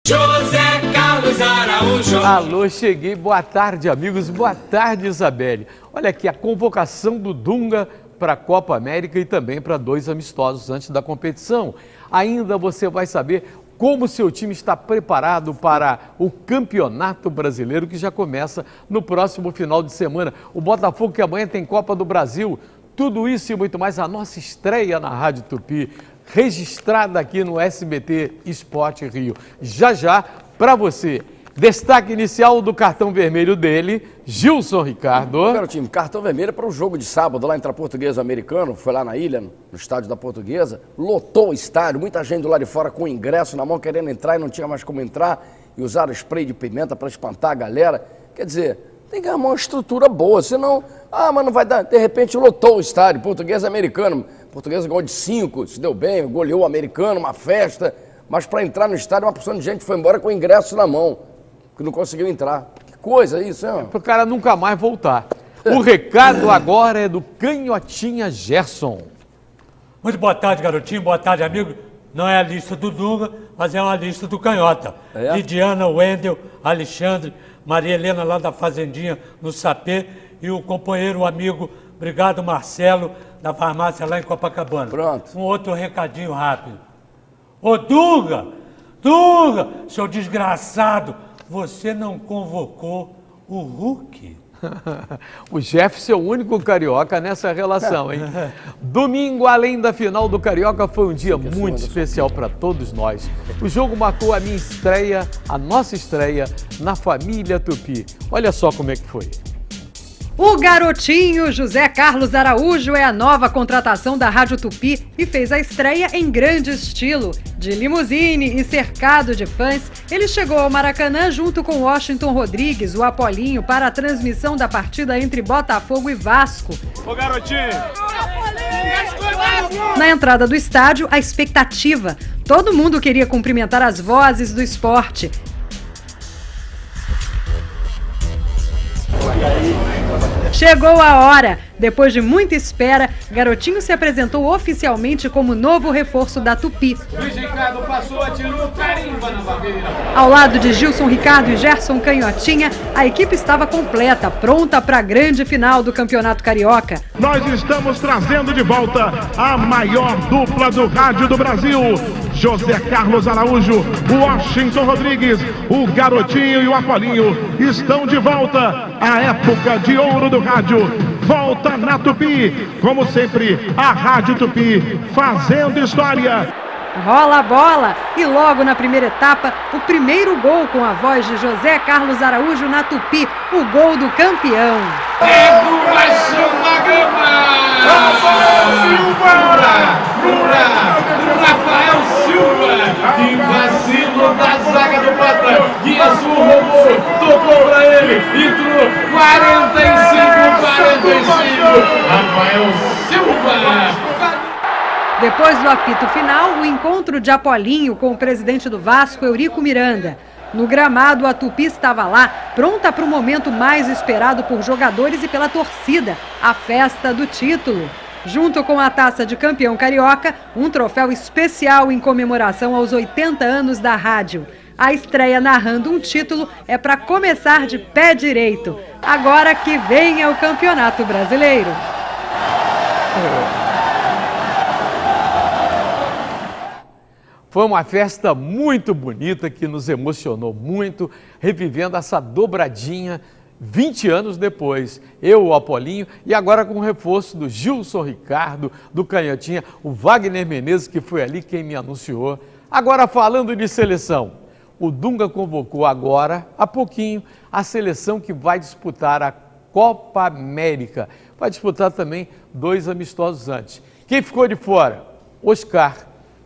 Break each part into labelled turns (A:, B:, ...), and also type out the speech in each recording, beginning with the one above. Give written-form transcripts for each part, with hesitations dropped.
A: José Carlos Araújo.
B: Alô, cheguei. Boa tarde, amigos. Boa tarde, Isabelle. Olha aqui a convocação do Dunga para a Copa América e também para 2 amistosos antes da competição. Ainda você vai saber como seu time está preparado para o Campeonato Brasileiro, que já começa no próximo final de semana. O Botafogo, que amanhã tem Copa do Brasil. Tudo isso e muito mais, a nossa estreia na Rádio Tupi, registrada aqui no SBT Esporte Rio. Já já, para você. Destaque inicial do cartão vermelho dele, Gilson Ricardo.
C: Garotinho, cartão vermelho para o jogo de sábado lá entre a Portuguesa e o Americano. Foi lá na ilha, no estádio da Portuguesa. Lotou o estádio, muita gente do lado de fora com o ingresso na mão, querendo entrar e não tinha mais como entrar. E usaram spray de pimenta para espantar a galera. Quer dizer, tem que arrumar uma estrutura boa, senão... mas não vai dar. De repente lotou o estádio, Portuguesa e Americano. Portuguesa ganhou de 5, se deu bem, goleou o Americano, uma festa. Mas para entrar no estádio, uma porção de gente foi embora com o ingresso na mão, que não conseguiu entrar. Que coisa isso, hein?
B: Para o cara nunca mais voltar. O recado agora é do Canhotinha Gerson.
D: Muito boa tarde, garotinho. Boa tarde, amigo. Não é a lista do Dunga, mas é uma lista do Canhota.
C: É?
D: Lidiana, Wendel, Alexandre, Maria Helena lá da Fazendinha, no Sapê, e o companheiro, o amigo, obrigado, Marcelo, da farmácia lá em Copacabana.
C: Pronto.
D: Um outro recadinho rápido. Ô Dunga, seu desgraçado, você não convocou o Hulk?
B: O Jefferson é o único carioca nessa relação, hein? Domingo, além da final do Carioca, foi um dia muito especial para todos nós. O jogo marcou a minha estreia, a nossa estreia na família Tupi. Olha só como é que foi.
E: O garotinho José Carlos Araújo é a nova contratação da Rádio Tupi e fez a estreia em grande estilo. De limusine e cercado de fãs, ele chegou ao Maracanã junto com Washington Rodrigues, o Apolinho, para a transmissão da partida entre Botafogo e Vasco.
F: Ô garotinho!
E: Na entrada do estádio, a expectativa. Todo mundo queria cumprimentar as vozes do esporte. Chegou a hora. Depois de muita espera, Garotinho se apresentou oficialmente como novo reforço da Tupi.
F: Luiz Ricardo passou, atirou, carimba na barreira.
E: Ao lado de Gilson Ricardo e Gerson Canhotinha, a equipe estava completa, pronta para a grande final do Campeonato Carioca.
G: Nós estamos trazendo de volta a maior dupla do rádio do Brasil. José Carlos Araújo, Washington Rodrigues, o Garotinho e o Apolinho estão de volta. A época de ouro do rádio volta na Tupi. Como sempre, a Rádio Tupi fazendo história.
E: Rola a bola e logo na primeira etapa, o primeiro gol com a voz de José Carlos Araújo na Tupi, o gol do campeão.
F: Regulação na grama! Rafael Silva! Que vacilo da zaga do Plata! Guias o robô, tocou pra ele, entrou 45. Rafael Silva!
E: Depois do apito final, o encontro de Apolinho com o presidente do Vasco, Eurico Miranda. No gramado, a Tupi estava lá, pronta para o momento mais esperado por jogadores e pela torcida, a festa do título. Junto com a taça de campeão carioca, um troféu especial em comemoração aos 80 anos da rádio. A estreia narrando um título é para começar de pé direito. Agora que venha o Campeonato Brasileiro.
B: Foi uma festa muito bonita que nos emocionou muito, revivendo essa dobradinha 20 anos depois. Eu, o Apolinho, e agora com o reforço do Gilson Ricardo, do Canhotinha, o Wagner Menezes, que foi ali quem me anunciou. Agora falando de seleção, o Dunga convocou agora, há pouquinho, a seleção que vai disputar a Copa América. Vai disputar também 2 amistosos antes. Quem ficou de fora? Oscar.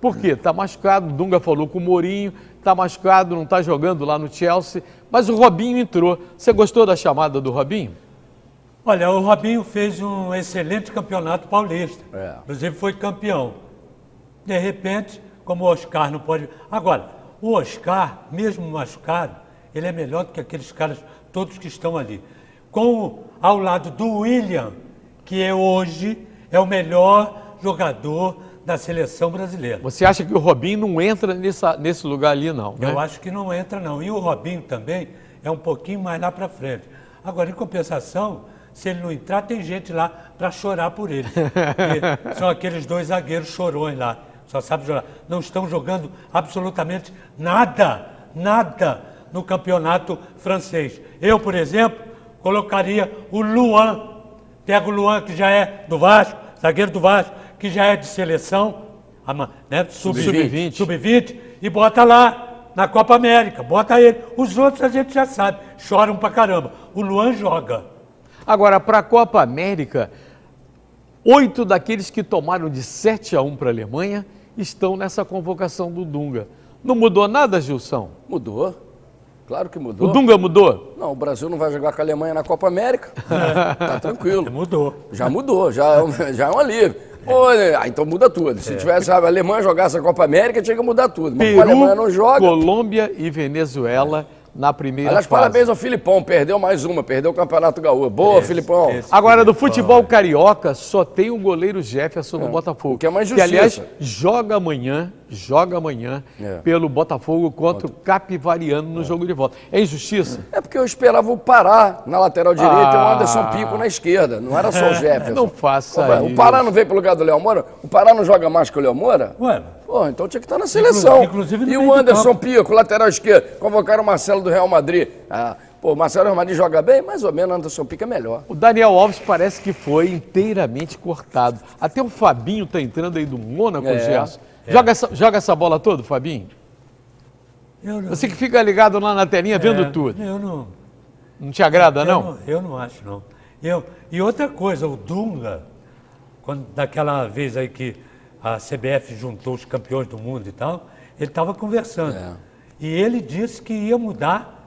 B: Por quê? Está machucado, o Dunga falou com o Mourinho, está machucado, não está jogando lá no Chelsea, mas o Robinho entrou. Você gostou da chamada do Robinho?
D: Olha, o Robinho fez um excelente campeonato paulista. Inclusive foi campeão. De repente, como o Oscar não pode... Agora, o Oscar, mesmo machucado, ele é melhor do que aqueles caras todos que estão ali. Ao lado do William, que hoje é o melhor jogador da seleção brasileira.
B: Você acha que o Robinho não entra nesse lugar ali, não? Né?
D: Eu acho que não entra, não. E o Robinho também é um pouquinho mais lá para frente. Agora, em compensação, se ele não entrar, tem gente lá para chorar por ele. Porque são aqueles 2 zagueiros chorões lá. Só sabe chorar. Não estão jogando absolutamente nada no campeonato francês. Eu, por exemplo, colocaria o Luan. Pega o Luan, que já é do Vasco, zagueiro do Vasco, que já é de seleção, né, sub-20, e bota lá na Copa América. Bota ele. Os outros a gente já sabe, choram pra caramba. O Luan joga.
B: Agora, para a Copa América, 8 daqueles que tomaram de 7-1 para a Alemanha estão nessa convocação do Dunga. Não mudou nada, Gilson?
C: Mudou. Claro que mudou.
B: O Dunga mudou?
C: Não, o Brasil não vai jogar com a Alemanha na Copa América. Tá tranquilo.
D: Mudou.
C: Já mudou, já é um alívio. Pô, então muda tudo. Se tivesse a Alemanha jogasse a Copa América, tinha que mudar tudo. Mas
B: Peru,
C: a Alemanha não joga.
B: Colômbia e Venezuela na primeira
C: Aliás,
B: fase.
C: parabéns ao Filipão, perdeu mais uma, perdeu o Campeonato Gaúcho. Boa, Filipão.
B: Agora, do futebol carioca, só tem o goleiro Jefferson no Botafogo.
C: O que é mais
B: que, aliás,
C: justiça.
B: joga amanhã pelo Botafogo contra o Capivariano no jogo de volta. É injustiça?
C: É porque eu esperava o Pará na lateral direita e o Anderson Pico na esquerda. Não era só o Jefferson.
B: Não faça isso.
C: O Pará não veio pro lugar do Léo Moura? O Pará não joga mais que o Léo Moura?
D: Ué,
C: Pô, então tinha que estar na seleção.
D: Inclusive no
C: e
D: meio
C: o
D: do
C: Anderson
D: campo.
C: Pico, lateral esquerdo, convocaram o Marcelo do Real Madrid. O Marcelo do Real Madrid joga bem, mais ou menos, o Anderson Pico é melhor.
B: O Daniel Alves parece que foi inteiramente cortado. Até o Fabinho tá entrando aí do Mônaco, Gerson. Joga essa bola toda, Fabinho? Você que fica ligado lá na telinha vendo tudo.
D: Eu não.
B: Não te agrada, não?
D: Eu não acho, não. E outra coisa, o Dunga, daquela vez aí que a CBF juntou os campeões do mundo e tal, ele estava conversando. E ele disse que ia mudar,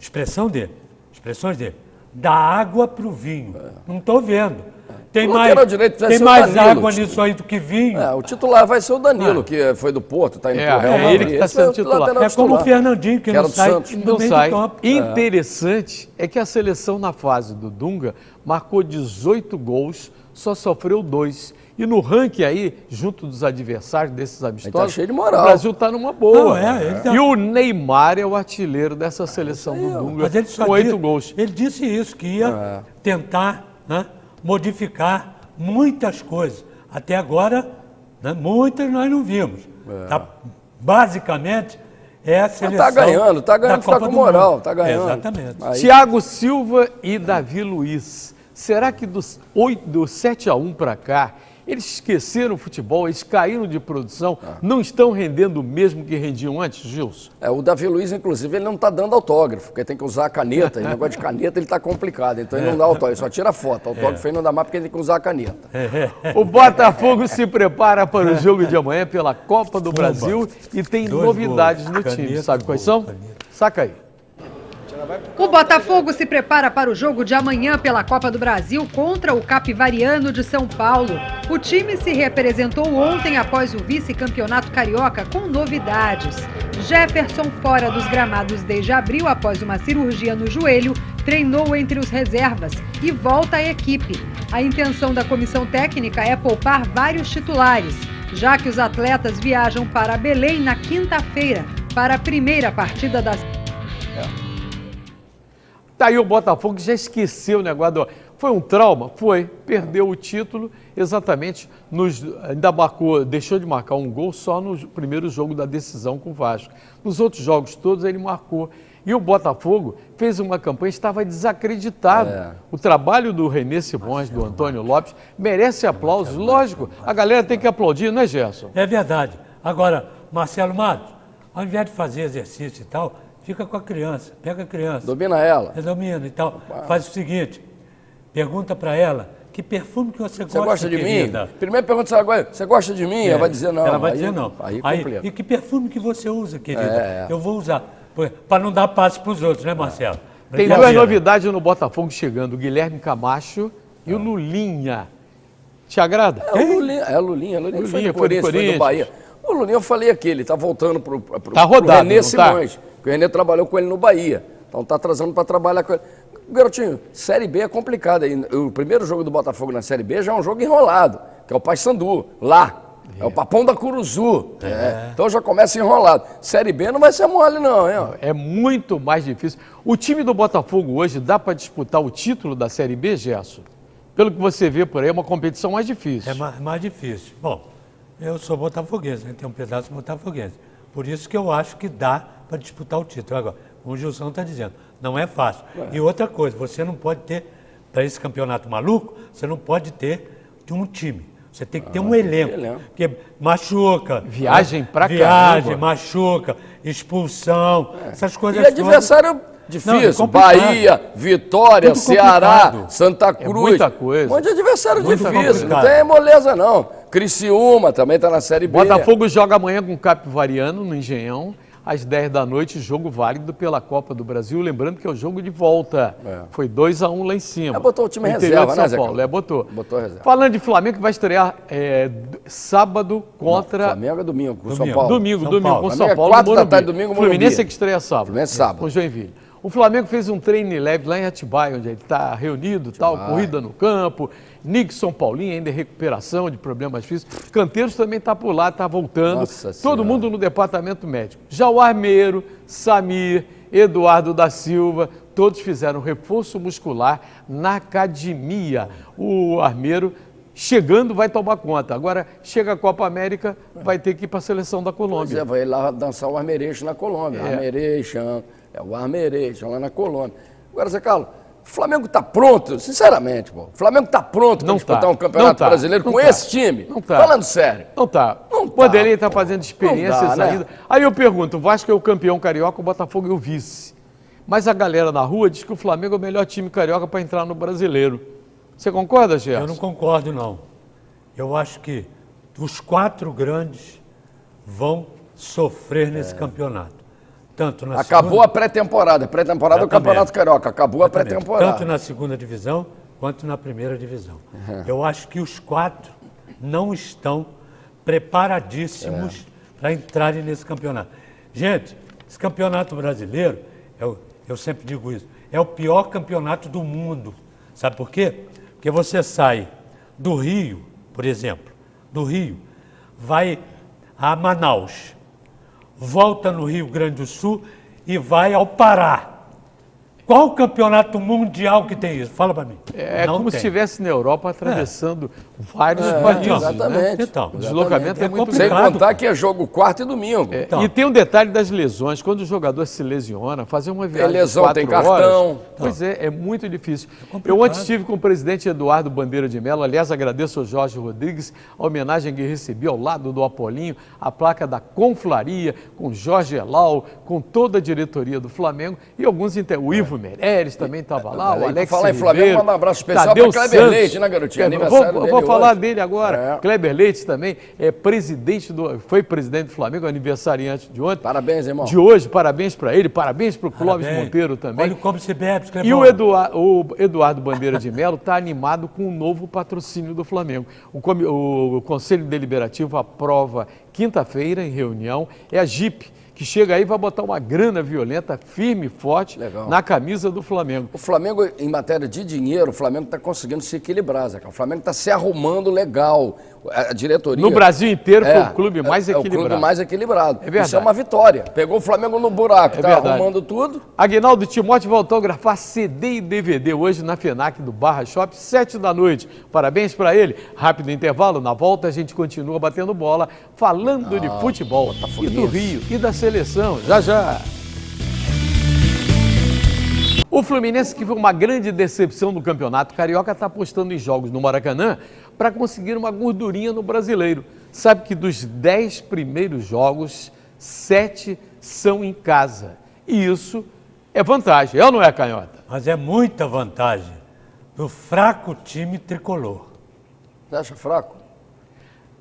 D: expressões dele, da água para o vinho. Não estou vendo. Tem mais água nisso aí do que vinho.
C: O titular vai ser o Danilo, que foi do Porto, está indo pro Real Madrid.
B: Ele que está sendo titular.
D: É como o Fernandinho, que não sai do meio do campo.
B: Interessante é que a seleção na fase do Dunga marcou 18 gols, só sofreu 2. E no ranking aí, junto dos adversários desses amistosos,
C: tá cheio de moral.
B: O Brasil está numa boa.
D: Não,
B: E o Neymar é o artilheiro dessa seleção do Dunga, com 8 gols.
D: Ele disse isso, que ia tentar, né, modificar muitas coisas. Até agora, né, muitas nós não vimos. Basicamente, é a seleção.
C: Tá ganhando, está com moral, está ganhando.
D: Exatamente.
B: Thiago Silva e Davi Luiz. Será que do 7-1 para cá, eles esqueceram o futebol, eles caíram de produção, não estão rendendo o mesmo que rendiam antes, Gilson?
C: O Davi Luiz, inclusive, ele não está dando autógrafo, porque tem que usar a caneta, e o negócio de caneta ele está complicado, então ele não dá autógrafo, ele só tira foto. Autógrafo ele não dá mais porque ele tem que usar a caneta.
B: O Botafogo se prepara para o jogo de amanhã pela Copa do Brasil e tem novidades no time. Sabe quais são? Saca aí.
E: O Botafogo se prepara para o jogo de amanhã pela Copa do Brasil contra o Capivariano de São Paulo. O time se representou ontem após o vice-campeonato carioca com novidades. Jefferson, fora dos gramados desde abril após uma cirurgia no joelho, treinou entre os reservas e volta à equipe. A intenção da comissão técnica é poupar vários titulares, já que os atletas viajam para Belém na quinta-feira para a primeira partida da...
B: Tá aí o Botafogo que já esqueceu o negócio. Foi um trauma? Foi. Perdeu o título exatamente. Ainda deixou de marcar um gol só no primeiro jogo da decisão com o Vasco. Nos outros jogos todos ele marcou. E o Botafogo fez uma campanha, estava desacreditado. O trabalho do René Simões, do Antônio Lopes, merece aplausos. Lógico, a galera tem que aplaudir, não é, Gerson?
D: É verdade. Agora, Marcelo Matos, ao invés de fazer exercício e tal, fica com a criança, pega a criança.
C: Domina ela.
D: Domina e tal. Faz o seguinte, pergunta para ela que perfume que você gosta
C: de
D: querida?
C: Mim? Primeiro pergunta se ela gosta. Você gosta de mim? Ela vai dizer não.
D: Ela vai dizer não.
C: Aí
D: e que perfume que você usa, querida? Eu vou usar. Para não dar passo para os outros, né, Marcelo?
B: Tem duas novidades no Botafogo chegando, o Guilherme Camacho e o Lulinha. Te agrada?
C: O Lulinha foi do Corinthians, foi do Bahia. O Lulinha, eu falei aqui, ele está voltando para o
B: rodado,
C: René Simões. O René trabalhou com ele no Bahia. Então está trazendo para trabalhar com ele. Garotinho, Série B é complicado. O primeiro jogo do Botafogo na Série B já é um jogo enrolado, que é o Paysandu, lá. É o Papão da Curuzu. Então já começa enrolado. Série B não vai ser mole não, hein?
B: É muito mais difícil. O time do Botafogo hoje dá para disputar o título da Série B, Gerson? Pelo que você vê por aí, é uma competição mais difícil.
D: É mais difícil. Bom, eu sou botafoguense, né? Tenho um pedaço botafoguense. Por isso que eu acho que dá para disputar o título. Agora, como o Gilson está dizendo, não é fácil. E outra coisa, você não pode ter, para esse campeonato maluco, você não pode ter um time. Você tem que ter um elenco. Porque machuca.
B: Viagem pra
D: Viagem,
B: caramba.
D: machuca, expulsão, essas coisas
C: E adversário difícil. Bahia, Vitória,
D: Muito
C: Ceará,
D: complicado.
C: Santa Cruz.
B: muita coisa.
C: Um monte de adversário
D: Muito
C: difícil. Não
D: complicado.
C: tem moleza, não. Criciúma também está na Série B.
B: Botafogo joga amanhã com o Capivariano, no Engenhão, às 10 da noite, jogo válido pela Copa do Brasil. Lembrando que é o jogo de volta. Foi 2-1 lá em cima.
C: Botou o time
B: No interior
C: reserva,
B: de São
C: né, Zé
B: Paulo.
C: Carlos?
B: Botou.
C: Botou reserva.
B: Falando de Flamengo, que vai estrear sábado contra...
C: Flamengo é domingo, com São
D: Domingo.
C: Paulo.
B: Domingo com
C: Flamengo
B: São
C: é
B: Paulo.
C: 4
B: no
C: da
B: Morumbi.
C: tarde, domingo, Morumbi.
B: Fluminense é que estreia sábado.
C: Fluminense sábado.
B: Com Joinville. O Flamengo fez um treino leve lá em Atibaia, onde ele está reunido, tal, corrida no campo. Nixon Paulinho ainda em recuperação de problemas físicos. Canteiros também está por lá, está voltando.
C: Nossa
B: Todo
C: Senhora.
B: mundo no departamento médico. Já o Armeiro, Samir, Eduardo da Silva, todos fizeram reforço muscular na academia. O Armeiro, chegando, vai tomar conta. Agora, chega a Copa América, vai ter que ir para a seleção da
C: Pois
B: Colômbia.
C: é, vai lá dançar o Armeireixo na Colômbia. O Armeireixo lá na Colômbia. Agora, Zé Carlos, o Flamengo está pronto, sinceramente, pô. O Flamengo está pronto para
B: Não
C: disputar
B: tá.
C: um campeonato
B: Não tá.
C: brasileiro
B: Não
C: com
B: tá.
C: esse time?
B: Não tá.
C: Falando sério.
B: Não tá.
C: Não
B: O Vanderlei
C: tá,
B: está fazendo experiências
C: Não dá, né?
B: ainda. Aí eu pergunto, o Vasco é o campeão carioca, o Botafogo é o vice. Mas a galera na rua diz que o Flamengo é o melhor time carioca para entrar no brasileiro. Você concorda, Gerson?
D: Eu não concordo, não. Eu acho que os 4 grandes vão sofrer nesse campeonato. Tanto na
C: Acabou a pré-temporada. Pré-temporada do
D: Exatamente.
C: Campeonato Carioca. Acabou a
D: Exatamente.
C: pré-temporada.
D: Tanto na segunda divisão quanto na primeira divisão. Eu acho que os 4 não estão preparadíssimos para entrarem nesse campeonato. Gente, esse campeonato brasileiro, eu sempre digo isso, é o pior campeonato do mundo. Sabe por quê? Porque você sai do Rio, por exemplo, do Rio, vai a Manaus, volta no Rio Grande do Sul e vai ao Pará. Qual o campeonato mundial que tem isso? Fala para mim.
B: É
D: Não
B: como
D: tem.
B: se estivesse na Europa atravessando vários países.
C: exatamente.
B: Né?
D: Então,
B: O deslocamento é muito
C: Sem
D: complicado.
C: contar que é jogo quarto e domingo.
D: Então.
B: E tem um detalhe das lesões. Quando o jogador se lesiona, fazer uma viagem
C: lesão,
B: de 4
C: tem cartão.
B: horas, pois é muito difícil. Eu ontem estive com o presidente Eduardo Bandeira de Mello. Aliás, agradeço ao Jorge Rodrigues a homenagem que recebi ao lado do Apolinho, a placa da Conflaria, com Jorge Elal, com toda a diretoria do Flamengo e alguns o Ivo Meirelles também estava lá, o Alex
C: Falar em Flamengo,
B: Ribeiro,
C: manda um abraço especial
B: Tadeu
C: para Kleber
B: Santos.
C: Leite, né, garotinho?
B: Eu
C: Aniversário
B: vou
C: dele
B: falar
C: hoje.
B: dele agora.
C: É.
B: Kleber Leite também é presidente foi presidente do Flamengo, aniversariante de ontem.
C: Parabéns, irmão.
B: De hoje, parabéns para ele, parabéns para o Clóvis
D: Parabéns.
B: Monteiro também.
D: Olha como se bebe,
B: E o Eduardo Bandeira de Mello está animado com um novo patrocínio do Flamengo. O Conselho Deliberativo aprova quinta-feira, em reunião, é a Jeep, que chega aí e vai botar uma grana violenta, firme e forte,
C: Legal.
B: na camisa do Flamengo.
C: O Flamengo, em matéria de dinheiro, o Flamengo está conseguindo se equilibrar, Zé. O Flamengo está se arrumando legal. A diretoria...
B: No Brasil inteiro foi o clube mais
C: É o
B: equilibrado.
C: clube mais equilibrado.
B: É verdade.
C: Isso é uma vitória. Pegou o Flamengo no buraco,
B: É
C: está
B: verdade.
C: arrumando tudo.
B: Aguinaldo Timóteo vai autografar CD e DVD hoje na FENAC do Barra Shop, 7 da noite. Parabéns para ele. Rápido intervalo, na volta a gente continua batendo bola, falando de futebol e do Rio e da seleção. Já, já. O Fluminense, que foi uma grande decepção no Campeonato Carioca, está apostando em jogos no Maracanã para conseguir uma gordurinha no Brasileiro. Sabe que dos 10 primeiros jogos, 7 são em casa. E isso é vantagem, é ou não é, Canhota?
D: Mas é muita vantagem do fraco time tricolor.
C: Você acha fraco?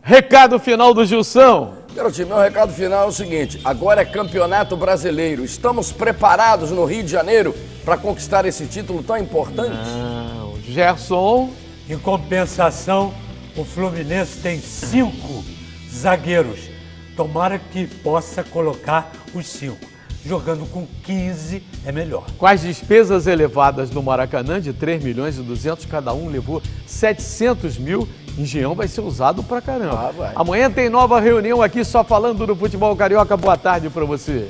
B: Recado final do Gilson.
C: Garotinho, meu recado final é o seguinte: agora é Campeonato Brasileiro. Estamos preparados no Rio de Janeiro para conquistar esse título tão importante?
B: Não, Gerson.
D: Em compensação, o Fluminense tem 5 zagueiros. Tomara que possa colocar os 5. jogando com 15 é melhor.
B: Com as despesas elevadas no Maracanã, de 3 milhões e 200, cada um levou 700 mil. Engenhão vai ser usado pra caramba. Amanhã tem nova reunião aqui só falando do futebol carioca. Boa tarde pra você.